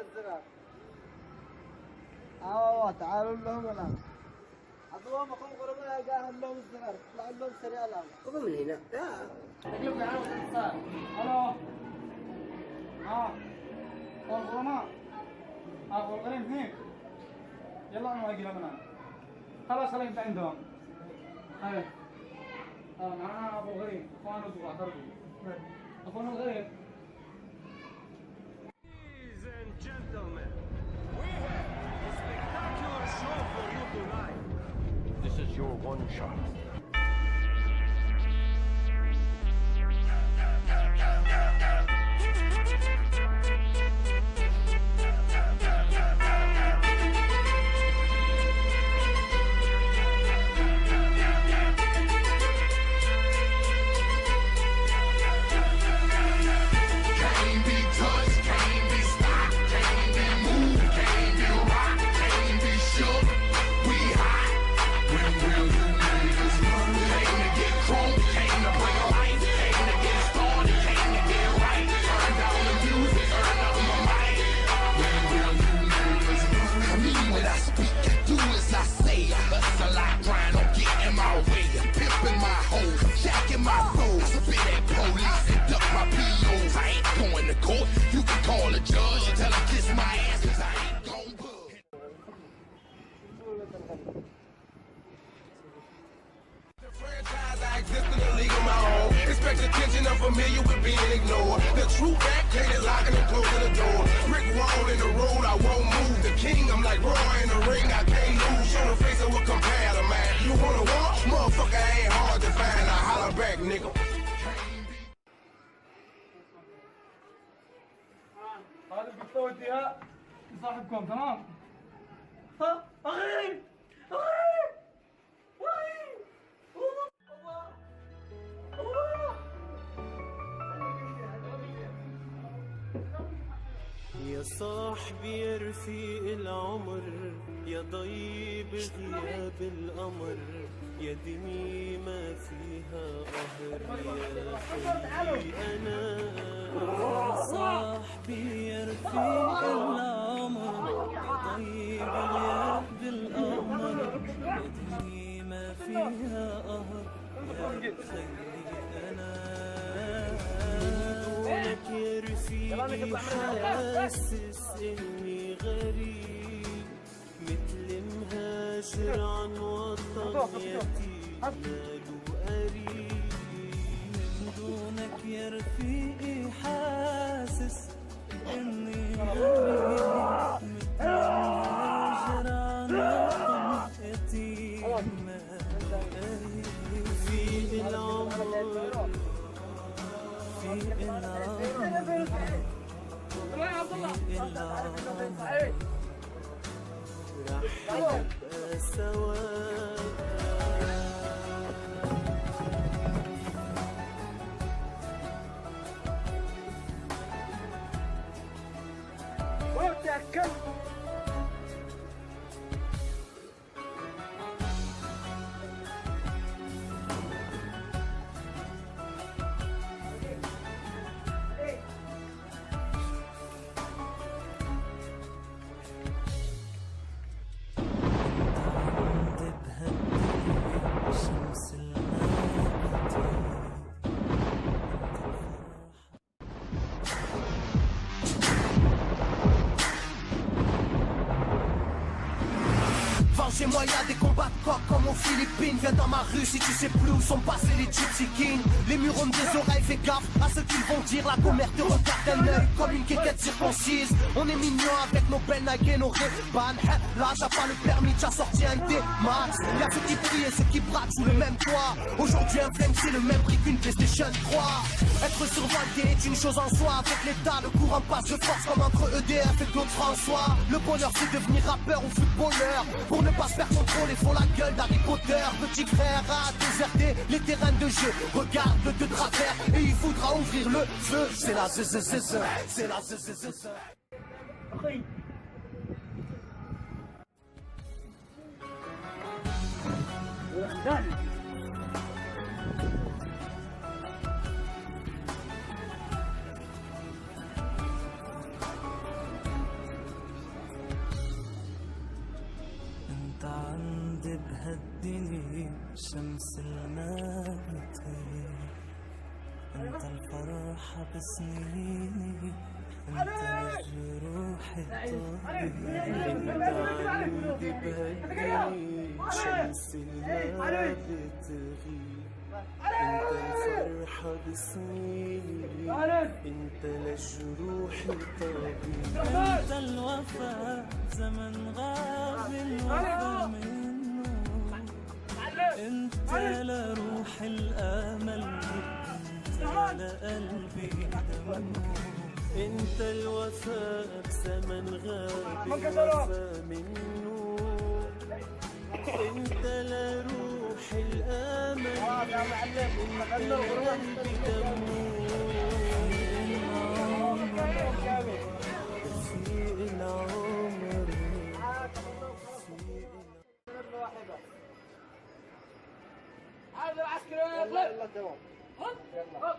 الصغار. تعالوا لهم الآن. عطوهم أخوهم قربنا قاهل لهم الصغار، طلعوا لهم سريع الآن. خذوا من هنا. تجيب معاهم الإنسان. ألو. غرماء. غرمين هناك. يلا أنا واقف لنا. خلاص خلينا أنت عندهم. هاي. معنا أبو غريب. أخوانه تبغى ترجو. أخوانه الغريب. Ladies and gentlemen, we have a spectacular show for you tonight. This is your one shot. You can call a judge and tell him kiss my ass, 'cause I ain't gon' budge. The franchise, I exist in a league of my own. Expect attention, I'm familiar with being ignored. The true fact, hated locking and closing the door. Brick wall in the road, I won't move. The king, I'm like Roy in the ring, I can't lose. Show the face of what compare to man. You wanna walk? Motherfucker ain't hard to find. I holler back, nigga. هذه القطة وديها لصاحبكم تمام؟ أخي يا صاحبي يا رفيق العمر، يا ضيب غياب القمر، يا دنيا ما فيها قهر، يا خلي أنا يا صاحبي يا رفيق العمر، يا ضيب غياب القمر، يا دنيا ما فيها قهر، يا خلي أنا دونك يا رفيقي حاسس إني غريب، مثل مهاجر عن وطن يتيم ماله قريب. من دونك يا رفيقي حاسس إني غريب، مثل مهاجر عن وطن يتيم ماله قريب. رفيق العمر في العمر رح نبقى سوا. Chez moi y'a des combats de coq comme aux Philippines. Viens dans ma rue si tu sais plus où sont passés les Gypsy Kings. Les murs ont des oreilles, fais gaffe à ce qu'ils vont dire. La commère te regarde d'un œil comme une quéquette circoncise. On est mignon avec nos belles Nike et nos Ray-Ban. Là t'as pas le permis, t'as sorti un D-Max. Y'a ceux qui prient et ceux qui braquent sous le même toit. Aujourd'hui un flemme c'est le même prix qu'une PlayStation 3. Être survolté est une chose en soi. Avec l'état le courant passe de force comme entre EDF et Claude François. Le bonheur c'est devenir rappeur ou footballeur. Pour ne pas se faire contrôler, font la gueule d'Harry Potter. Petit frère a déserté les terrains de jeu. Regarde de travers et il faudra ouvrir le feu. C'est la c'est la تهديني شمس المغرب، انت الفرحة بسنيني، انت نجم روحي الطبيب، انت عندي بهديني شمس ما بتغيب، انت الفرحة بسنيني، انت لجروحي طبيب، انت الوفا زمن غاب الوفا منه، انت لروح الامل، انت لقلبي دمه، انت الوفاء بزمن غاب الوفا منه، انت لروح الامل، انت لقلبي دمه، في العمر هذا العسكري يلا تمام يلا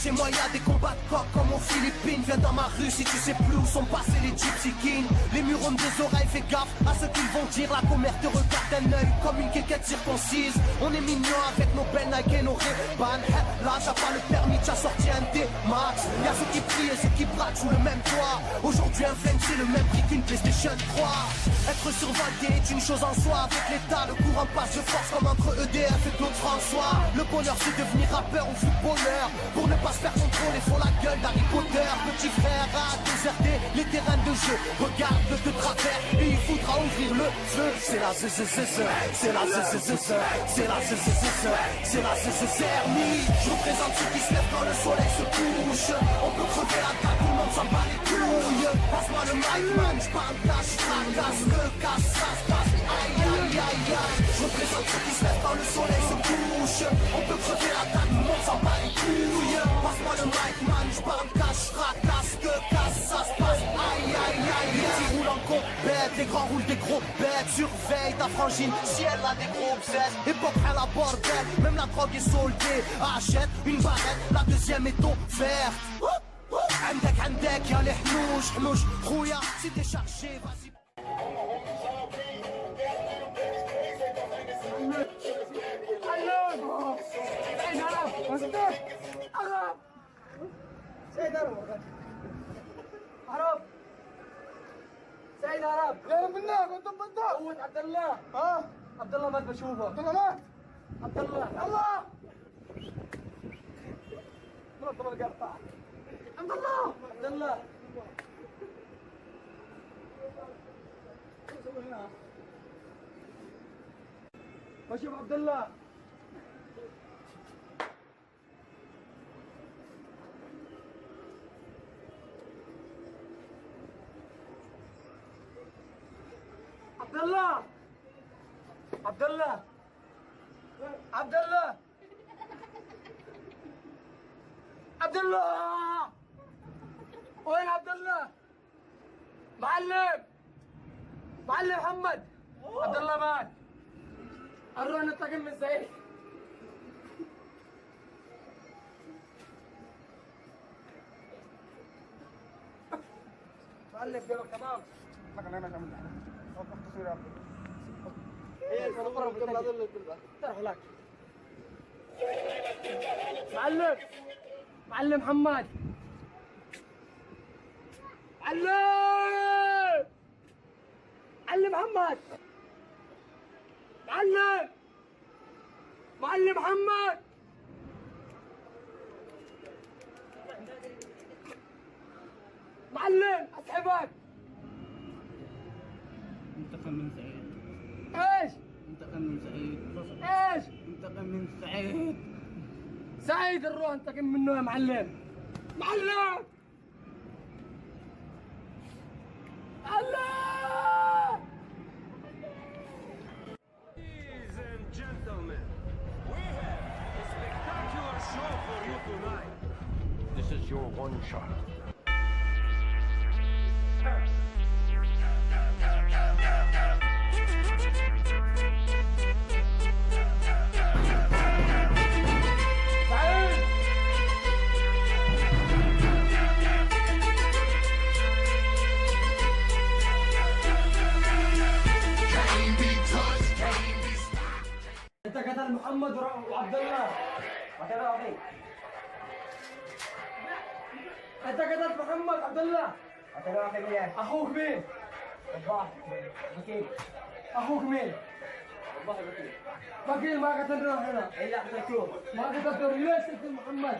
Chez moi y a des combats de coq comme aux Philippines. Viens dans ma rue si tu sais plus où sont passés les Gypsy Kings. Les murs ont des oreilles, fais gaffe à ce qu'ils vont dire. La commère te regarde d'un œil comme une quéquette circoncise. On est mignon avec nos belles Nike et nos Ray-Ban. Là t'as pas le permis, t'as sorti un D-Max. Y'a ceux qui prient et ceux qui braquent sous le même toit. Aujourd'hui un flemme c'est le même prix qu'une PlayStation 3. Être survolté est une chose en soi. Avec l'état le courant passe de force comme entre EDF et Claude François. Le bonheur c'est devenir rappeur ou footballeur. Pour ne pas se faire contrôler, faut la gueule d'Harry Potter. Petit frère a déserté les terrains de jeu. Regarde de travers et il faudra ouvrir le feu. C'est la zzzz, c'est la zzzz, c'est la zzzz, c'est la zzzermie. Je représente ceux qui se lèvent quand le soleil se couche. On peut crever la table, tout le monde s'en bat les couilles. Passe-moi le mic man, j'parle casse, fracasse, le casse, ça se passe. Aïe aïe aïe aïe. Je représente ceux qui se lèvent quand le soleil se couche. On peut crever la table, tout le monde s'en bat les couilles. Passe-moi le mic man, j'parle cash, fracasse, que casse, ça se passe. Aïe aïe aïe. Les petits roulent en compète, les grands roulent des gros bêtes. Surveille ta frangine si elle a des gros bêtes. Époque à la bordelle, même la drogue est soldée. Achète une barrette, la deuxième est offerte. عندك يا الحنوش حنوش خويا سي déchargé vas-y. سيد عرب سيد عرب غير منك وانت بالضبط قوة عبد الله عبد الله مات بشوفه عبد الله مات عبد الله الله نضرب القرطة عبد الله عبد الله بشوف عبد الله عبد الله عبد الله عبد الله عبد الله وين عبد الله؟ معلم معلم محمد عبد الله مات قررنا ننتقم من زيد معلم جابك تمام لك انا عملت تصوير معلم معلم محمد معلم معلم محمد معلم معلم محمد معلم اسحبك. انتقم من سعيد. ايش؟ انتقم من سعيد. ايش؟ انتقم من سعيد. سعيد نروح انتقم منه يا معلم. معلم الله. Ladies and gentlemen, we have a spectacular show for you tonight. This is your one shot. انت قتل محمد وعبد الله. انت قتلت محمد وعبد الله. اخوك مين؟ اخوك مين؟ بكير ما قتلناه هنا. ما قتلته. ليش قتل محمد؟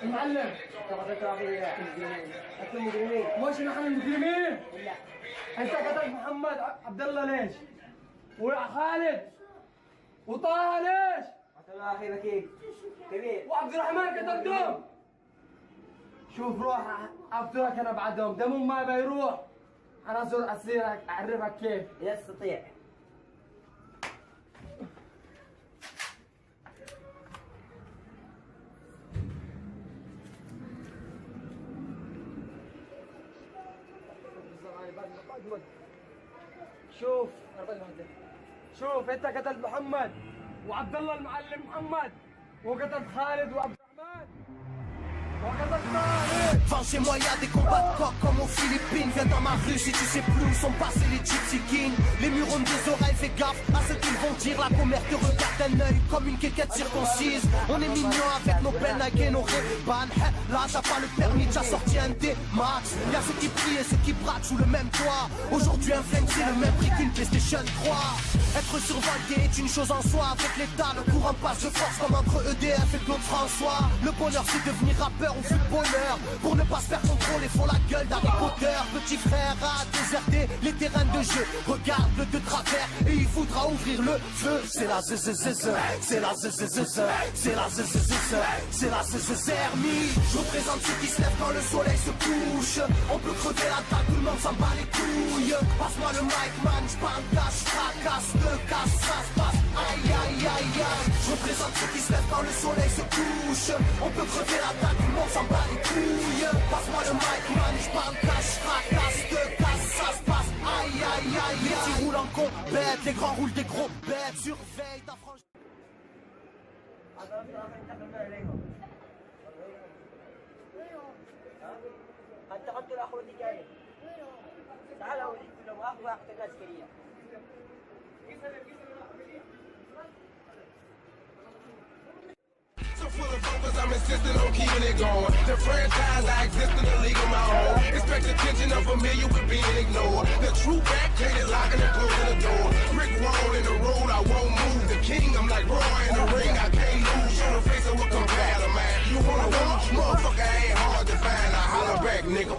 المعلم مش نحن المجرمين. انت قتلت محمد عبد الله ليش؟ وخالد وطه ليش؟ وعبد الرحمن قتلتهم. شوف روح اقتلك انا بعدهم. دمهم ما بيروح. انا ازور اسيرك اعرفك كيف. يستطيع. شوف انت قتلت محمد وعبد الله المعلم محمد وقتلت خالد وعبد الرحمن وقتلت طارق. Enfin chez moi y'a des combats de coq comme aux Philippines. Viens dans ma rue si tu sais plus où sont passés les Gypsy Kings. Les murs ont des oreilles, fais gaffe à ce qu'ils vont dire. La commère te regarde d'un œil comme une quéquette circoncise. On est mignons avec nos peines et nos Ray-Ban. Là t'as pas le permis, t'as sorti un D-Max. Y'a ceux qui prient et ceux qui braquent sous le même toit. Aujourd'hui un flingue c'est le même prix qu'une PlayStation 3. Être survolté est une chose en soi. Avec l'État le courant passe de force comme entre EDF et Claude François. Le bonheur c'est devenir rappeur ou footballeur. Pour ne pas se faire contrôler font la gueule d'Harry Potter. Petit frère a déserté les terrains de jeu. Regarde-le de travers et il faudra ouvrir le feu. C'est la zzzz, c'est la zzzz, c'est la zzzz, c'est la zzzermie. Je représente ceux qui se lèvent quand le soleil se couche. On peut crever la dalle, tout le monde s'en bat les couilles. Passe-moi le mic man, j'parle cash, fracasse, te casse, ça se passe. Aïe aïe aïe aïe. Je représente ceux qui se lèvent quand le soleil se couche. On peut crever la dalle, tout le monde s'en bat les couilles. Passe-moi le mic man, j'parle cash, fracasse, te casse, ça se passe. Aïe aïe aïe. Les petits roulent en compète, les grands roulent des gros bêtes. Surveille ta frange. انتقدت الاخ وديك عليه. تعال اوريك لو اخذ واحد عسكريه. So full of focus, I'm insisting on keeping it going. The franchise, I exist in a league of my own. Expect attention, I'm familiar with being ignored. The true back, painted, locking and closing the door. Brick wall in the road, I won't move. The king, I'm like Roy in the ring, I can't lose. On the face of what compare to man. You wanna walk, motherfucker, ain't hard to find. I holler back, nigga.